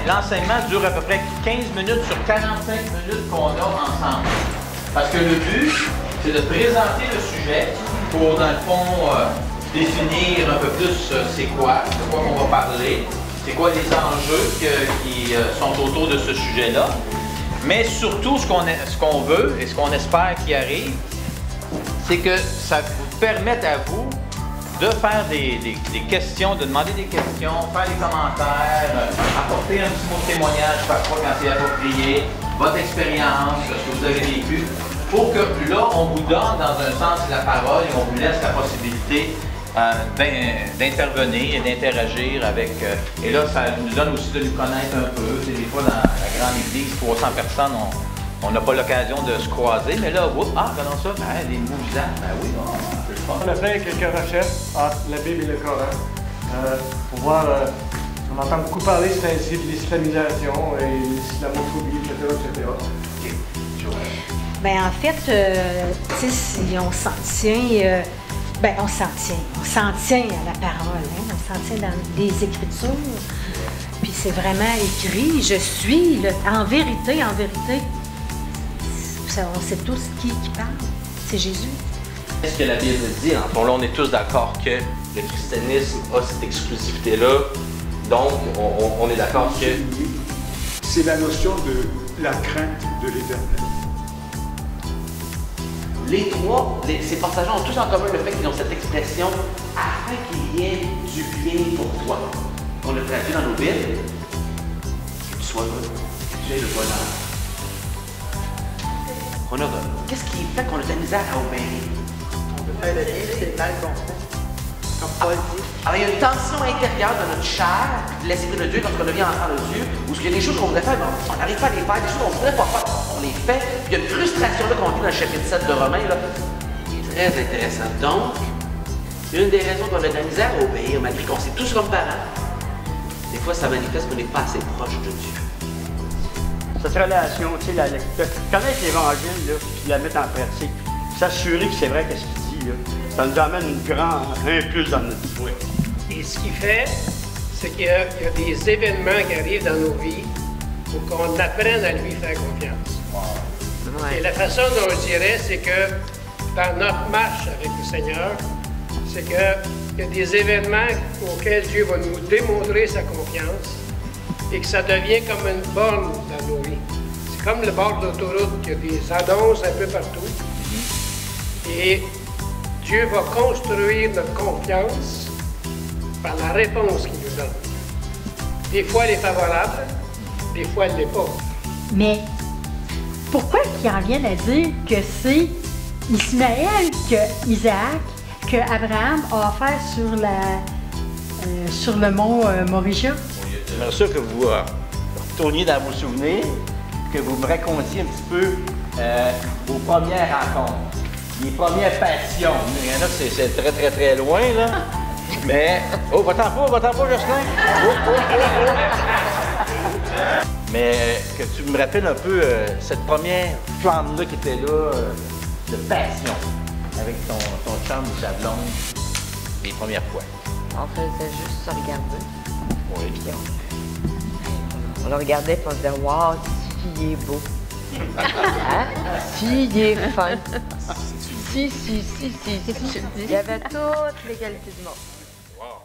l'enseignement dure à peu près 15 minutes sur 45 minutes qu'on a ensemble. Parce que le but, c'est de présenter le sujet pour, dans le fond, définir un peu plus c'est quoi, de quoi on va parler, c'est quoi les enjeux qui sont autour de ce sujet-là. Mais surtout, ce qu'on veut et ce qu'on espère qui arrive, c'est que ça vous permette à vous de faire des questions, de demander des questions, faire des commentaires, apporter un petit mot de témoignage parfois quand c'est approprié, votre expérience, ce que vous avez vécu, pour que là, on vous donne dans un sens la parole et on vous laisse la possibilité d'intervenir et d'interagir avec... et là, ça nous donne aussi de nous connaître un peu. C'est des fois, dans la grande église, 300 personnes, on n'a pas l'occasion de se croiser, mais là, regardons ça, des mots bizarres, oui, on a fait quelques recherches entre la Bible et le Coran pour voir, on entend beaucoup parler de l'islamisation et l'islamophobie, etc. Bien, en fait, si on s'en tient, on s'en tient à la parole, hein? On s'en tient dans les Écritures, puis c'est vraiment écrit, je suis, en vérité, on sait tous qui parle, c'est Jésus. Qu'est-ce que la Bible dit? En fond, là, on est tous d'accord que le christianisme a cette exclusivité-là, donc on est d'accord que... C'est la notion de la crainte de l'Éternel. Les trois, ces passages ont tous en commun le fait qu'ils ont cette expression « afin qu'il y ait du bien pour toi ». On le traduit dans nos Bibles. Que tu sois heureux, que tu aies le bonheur. On a... Qu'est-ce qui fait qu'on a de la misère à obéir? Le bien, c'est le mal qu'on fait. Comme Paul dit. Alors, il y a une tension intérieure dans notre chair, de l'Esprit de Dieu, lorsqu'on devient enfant de Dieu, où il y a des choses qu'on voudrait faire, mais on n'arrive pas à les faire, des choses qu'on ne voudrait pas faire, on les fait. Puis il y a une frustration là qu'on vit dans le chapitre 7 de Romains, là, qui est très intéressant. Donc, une des raisons qu'on a de la misère à obéir, malgré qu'on sait tous comme parents, des fois, ça manifeste qu'on n'est pas assez proche de Dieu. Cette relation, tu sais, connaître l'Évangile, puis la mettre en pratique, s'assurer que c'est vrai qu'est-ce qu'il dit, là, ça nous amène un plus dans notre vie. Et ce qu'il fait, c'est qu'il y a des événements qui arrivent dans nos vies pour qu'on apprenne à lui faire confiance. Wow. Et la façon dont je dirais, c'est que dans notre marche avec le Seigneur, c'est qu'il y a des événements auxquels Dieu va nous démontrer sa confiance et que ça devient comme une borne dans nos vies. C'est comme le bord de l'autoroute, il y a des annonces un peu partout. Et Dieu va construire notre confiance par la réponse qu'il nous donne. Des fois, elle est favorable, des fois, elle ne l'est pas. Mais pourquoi ils en viennent à dire que c'est Ismaël que Isaac, que Abraham a offert sur le mont Moriah? J'aimerais ça que vous retourniez dans vos souvenirs, que vous me racontiez un petit peu vos premières rencontres, les premières passions. Il y en a que c'est très, très, très loin, là. Mais... Oh, va-t'en pas, Jocelyn! Mais que tu me rappelles un peu cette première flamme-là qui était là, de passion, avec ton chum ou sa blonde, les premières fois. On faisait juste se regarder. Oui. Puis on le regardait et on se disait « Wow, si il est beau! » Hein? Si il est fin! Si. Il y avait toutes les qualités du monde. Wow.